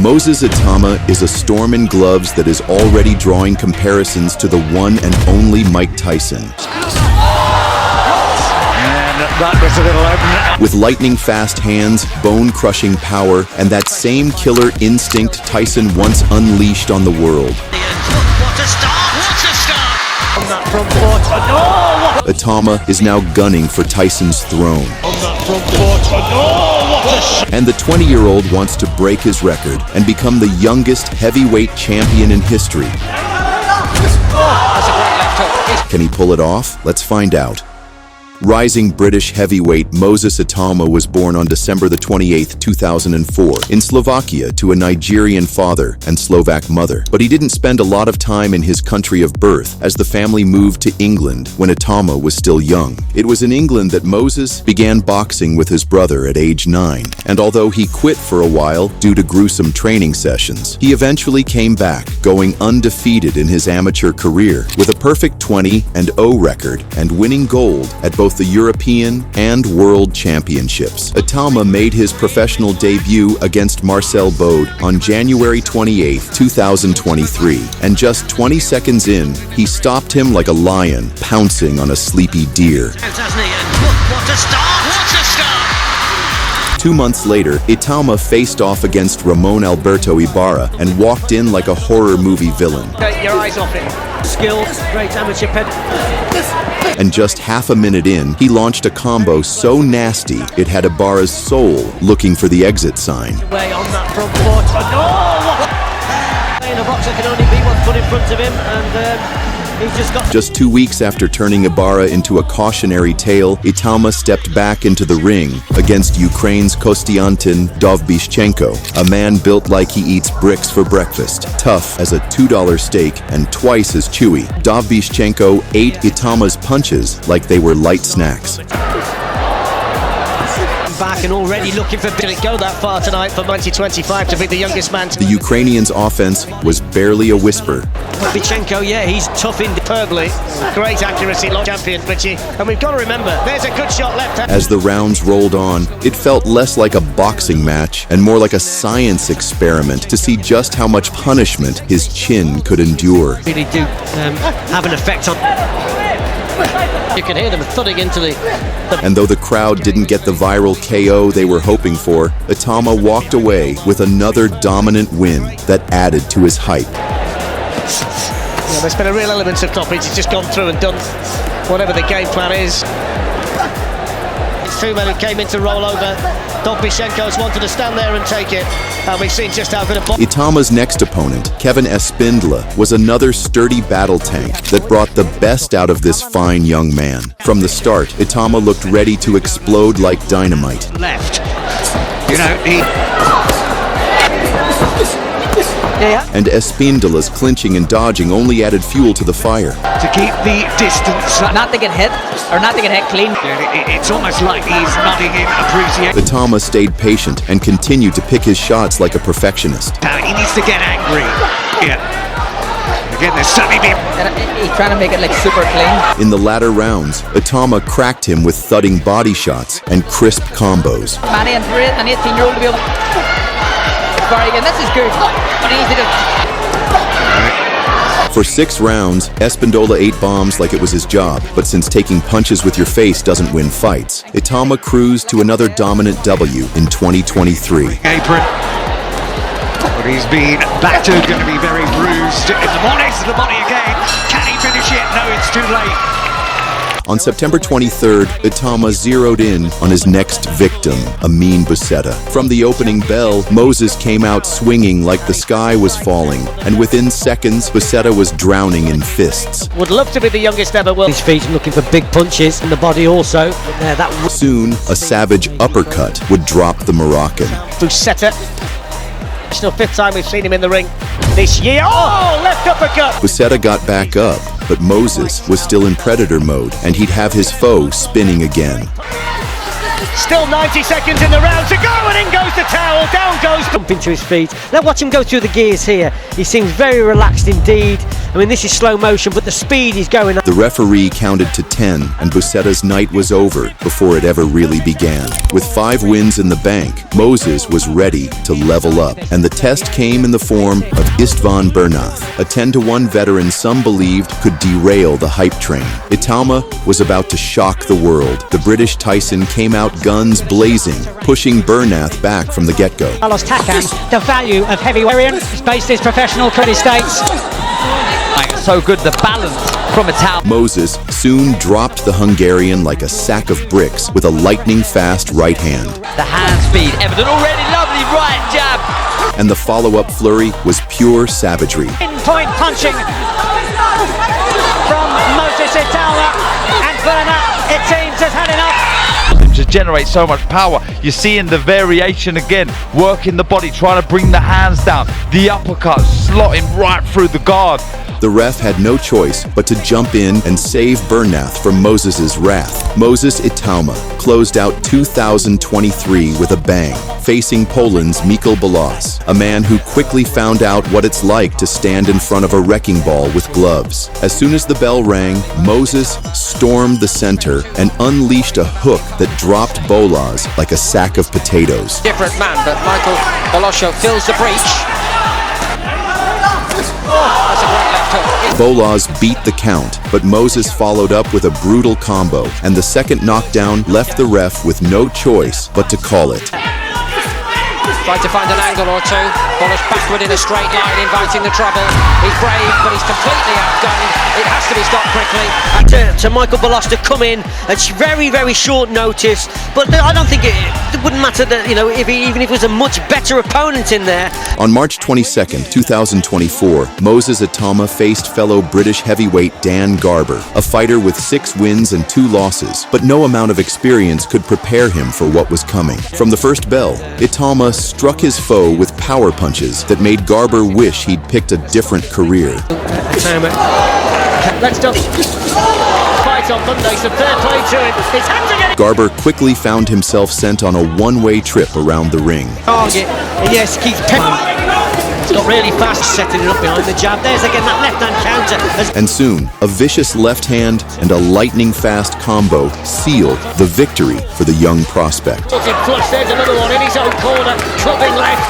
Moses Itama is a storm in gloves that is already drawing comparisons to the one and only Mike Tyson. That was a little open. With lightning-fast hands, bone-crushing power, and that same killer instinct Tyson once unleashed on the world. What a start! What a start! On that front foot. No! Itama is now gunning for Tyson's throne. On that front foot. No! What a shot! And the 20-year-old wants to break his record and become the youngest heavyweight champion in history. That's a great left hook. Can he pull it off? Let's find out. Rising British heavyweight Moses Itama was born on December the 28th, 2004, in Slovakia to a Nigerian father and Slovak mother. But he didn't spend a lot of time in his country of birth, as the family moved to England when Itama was still young. It was in England that Moses began boxing with his brother at age 9. And although he quit for a while due to gruesome training sessions, he eventually came back, going undefeated in his amateur career, with a perfect 20-0 record and winning gold at both the European and World Championships. Itama made his professional debut against Marcel Bode on January 28, 2023, and just 20 seconds in, he stopped him like a lion pouncing on a sleepy deer. What a start! What a start! 2 months later, Itama faced off against Ramon Alberto Ibarra and walked in like a horror movie villain. Take your eyes off it. Skill, great amateur pen. And just half a minute in, he launched a combo so nasty, it had Ibarra's soul looking for the exit sign. Way on that front foot. No! In a boxer can only be what's put in front of him, and he's just got... Just 2 weeks after turning Ibarra into a cautionary tale, Itama stepped back into the ring against Ukraine's Kostiantin Dovbyshchenko, a man built like he eats bricks for breakfast, tough as a $2 steak and twice as chewy. Dovbyshchenko ate Itama's punches like they were light snacks. Back and already looking for... Did it go that far tonight for 2025 to be the youngest man? The Ukrainian's offense was barely a whisper. Vichenko, yeah, he's tough in superbly. Great accuracy, long champion, Richie. And we've got to remember, there's a good shot left hand. As the rounds rolled on, it felt less like a boxing match and more like a science experiment to see just how much punishment his chin could endure. Really do have an effect on... You can hear them thudding into the... And though the crowd didn't get the viral KO they were hoping for, Itama walked away with another dominant win that added to his hype. Yeah, there's been a real element of toppage. He's just gone through and done whatever the game plan is. It's two men who came in to roll over. Dovbyshchenko's wanted to stand there and take it. And we've seen just how good a box. Itama's next opponent, Kevin Espindola, was another sturdy battle tank that brought the best out of this fine young man. From the start, Itama looked ready to explode like dynamite. Left. You know, And Espindola's clinching and dodging only added fuel to the fire. To keep the distance. Not to get hit, or not to get hit clean. It's almost like he's nodding in appreciation. Itama stayed patient and continued to pick his shots like a perfectionist. He needs to get angry. Yeah. Again, there's certainly been... He's trying to make it like super clean. In the latter rounds, Itama cracked him with thudding body shots and crisp combos. Manny and for an 18-year-old to be able... Very good, this is good. But easy to... For 6 rounds, Espindola ate bombs like it was his job, but since taking punches with your face doesn't win fights, Itama cruised to another dominant W in 2023. Apron. But he's been battered, going to be very bruised in the morning. To the body again. Can he finish it? No, it's too late. On September 23rd, Itama zeroed in on his next victim, Amin Busetta. From the opening bell, Moses came out swinging like the sky was falling, and within seconds, Busetta was drowning in fists. Would love to be the youngest ever world. His feet looking for big punches in the body also. Soon, a savage uppercut would drop the Moroccan. Busetta. It's the 5th time we've seen him in the ring this year. Oh, left uppercut. Busetta got back up, but Moses was still in predator mode, and he'd have his foe spinning again. Still 90 seconds in the round to go, and in goes the towel, down goes... Jumping to his feet. Now watch him go through the gears here. He seems very relaxed indeed. I mean, this is slow motion, but the speed is going up. The referee counted to 10, and Bucetta's night was over before it ever really began. With 5 wins in the bank, Moses was ready to level up, and the test came in the form of Istvan Bernath, a 10-to-1 veteran some believed could derail the hype train. Italma was about to shock the world. The British Tyson came out guns blazing, pushing Bernath back from the get-go. Carlos Takam, the value of heavyweight is based his professional credit states. So good, the balance from Italma. Moses soon dropped the Hungarian like a sack of bricks with a lightning-fast right hand. The hand speed evident already, lovely right jab. And the follow-up flurry was pure savagery. Pinpoint punching from Moses Italma, and Bernat, it seems, has had enough. To generate so much power. You're seeing the variation again, working the body, trying to bring the hands down, the uppercut slotting right through the guard. The ref had no choice but to jump in and save Bernath from Moses's wrath. Moses Italma closed out 2023 with a bang, facing Poland's Mikkel Balas, a man who quickly found out what it's like to stand in front of a wrecking ball with gloves. As soon as the bell rang, Moses stormed the center and unleashed a hook that dropped Bolas like a sack of potatoes. Different man, but Michael Bolosho fills the breach. That's a great left hook. Bolas beat the count, but Moses followed up with a brutal combo, and the second knockdown left the ref with no choice but to call it. Tried to find an angle or two. Bolas backward in a straight line, inviting the trouble. He's brave, but he's completely outgunned. It has to be stopped quickly. To Michael Balas to come in at very, very short notice, but I don't think it wouldn't matter that, you know, even if it was a much better opponent in there. On March 22nd, 2024, Moses Italma faced fellow British heavyweight Dan Garber, a fighter with 6 wins and 2 losses, but no amount of experience could prepare him for what was coming. From the first bell, Italma struck his foe with power punches that made Garber wish he'd picked a different career. Let's do fight on Monday, so fair play to him. His hands again. Garber quickly found himself sent on a one-way trip around the ring. Target, and yes, keeps He's got really fast, setting it up behind the jab. There's again that left-hand counter. And soon, a vicious left hand and a lightning-fast combo sealed the victory for the young prospect. Looking flush, there's another one in his own corner, clubbing left.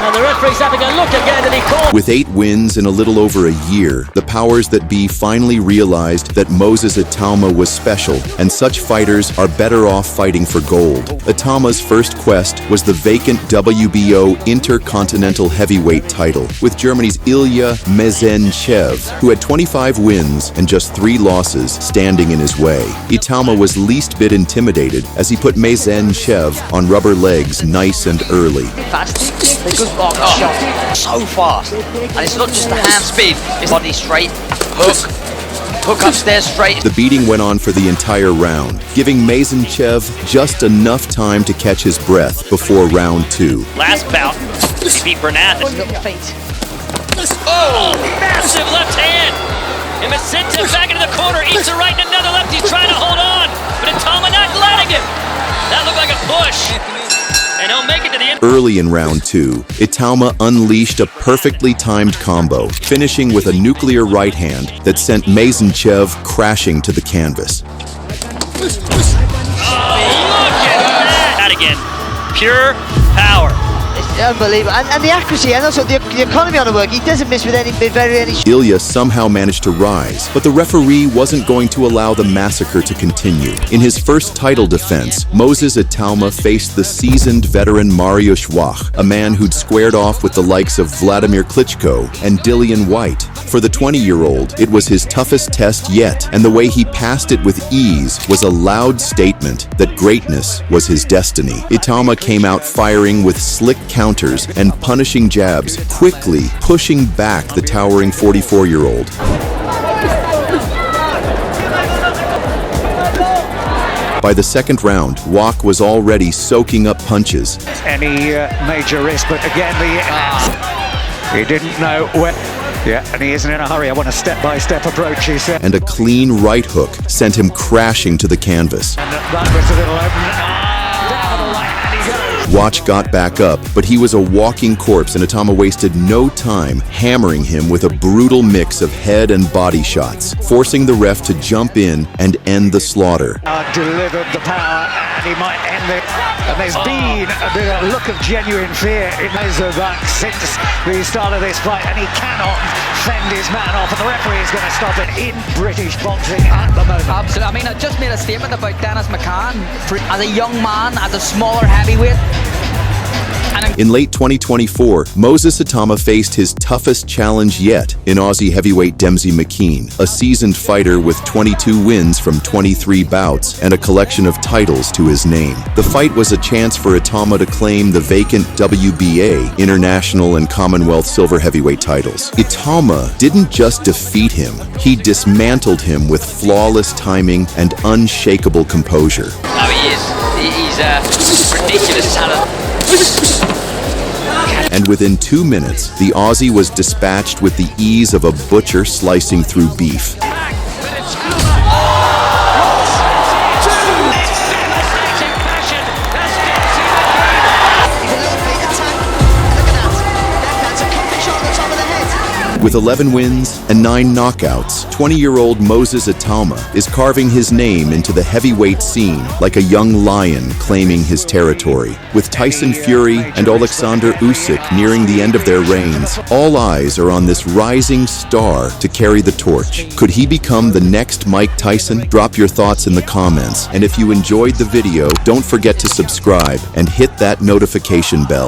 And the referee's having a look again, and he called. With 8 wins in a little over a year, the powers that be finally realized that Moses Italma was special, and such fighters are better off fighting for gold. Italma's first quest was the vacant WBO Intercontinental Heavyweight title, with Germany's Ilya Mezenchev, who had 25 wins and just 3 losses standing in his way. Italma was least bit intimidated as he put Mezenchev on rubber legs nice and early. Fast, a good block shot, so fast, and it's not just the hand speed, it's body straight, hook upstairs straight. The beating went on for the entire round, giving Mezenchev just enough time to catch his breath before round 2. Last bout, he beat Bernath. Oh, massive left hand! And Masinta back into the corner, eats a right and another left. He's trying to hold on, but Italma not letting him. That looked like a push. And he'll make it to the end. Early in round 2, Italma unleashed a perfectly timed combo, finishing with a nuclear right hand that sent Mezenchev crashing to the canvas. Oh, look at that again. Pure power. It's unbelievable, and the accuracy, and also the economy on the work. He doesn't miss with any. Ilya somehow managed to rise, but the referee wasn't going to allow the massacre to continue. In his first title defense, Moses Italma faced the seasoned veteran Mariusz Wach, a man who'd squared off with the likes of Vladimir Klitschko and Dillian White. For the 20-year-old, it was his toughest test yet, and the way he passed it with ease was a loud statement that greatness was his destiny. Italma came out firing with slick counters and punishing jabs, quickly pushing back the towering 44-year-old. By the second round, Wach was already soaking up punches. Any major risk, but again, he didn't know where. Yeah, and he isn't in a hurry. I want a step-by-step approach, he said. And a clean right hook sent him crashing to the canvas. And that was a little open. Down the right, and he goes. Watch got back up, but he was a walking corpse and Itama wasted no time hammering him with a brutal mix of head and body shots, forcing the ref to jump in and end the slaughter. Delivered the power, and he might end it. And there's been a look of genuine fear in Razorback since the start of this fight, and he cannot fend his man off, and the referee is going to stop it in British boxing at the moment. Absolutely. I mean, I just made a statement about Dennis McCann. As a young man, as a smaller heavyweight, in late 2024, Moses Itama faced his toughest challenge yet in Aussie heavyweight Dempsey McKean, a seasoned fighter with 22 wins from 23 bouts and a collection of titles to his name. The fight was a chance for Itama to claim the vacant WBA, International and Commonwealth silver heavyweight titles. Itama didn't just defeat him, he dismantled him with flawless timing and unshakable composure. No, he is. He's a ridiculous talent. And within 2 minutes, the Aussie was dispatched with the ease of a butcher slicing through beef. With 11 wins and 9 knockouts, 20-year-old Moses Itama is carving his name into the heavyweight scene like a young lion claiming his territory. With Tyson Fury and Alexander Usyk nearing the end of their reigns, all eyes are on this rising star to carry the torch. Could he become the next Mike Tyson? Drop your thoughts in the comments, and if you enjoyed the video, don't forget to subscribe and hit that notification bell.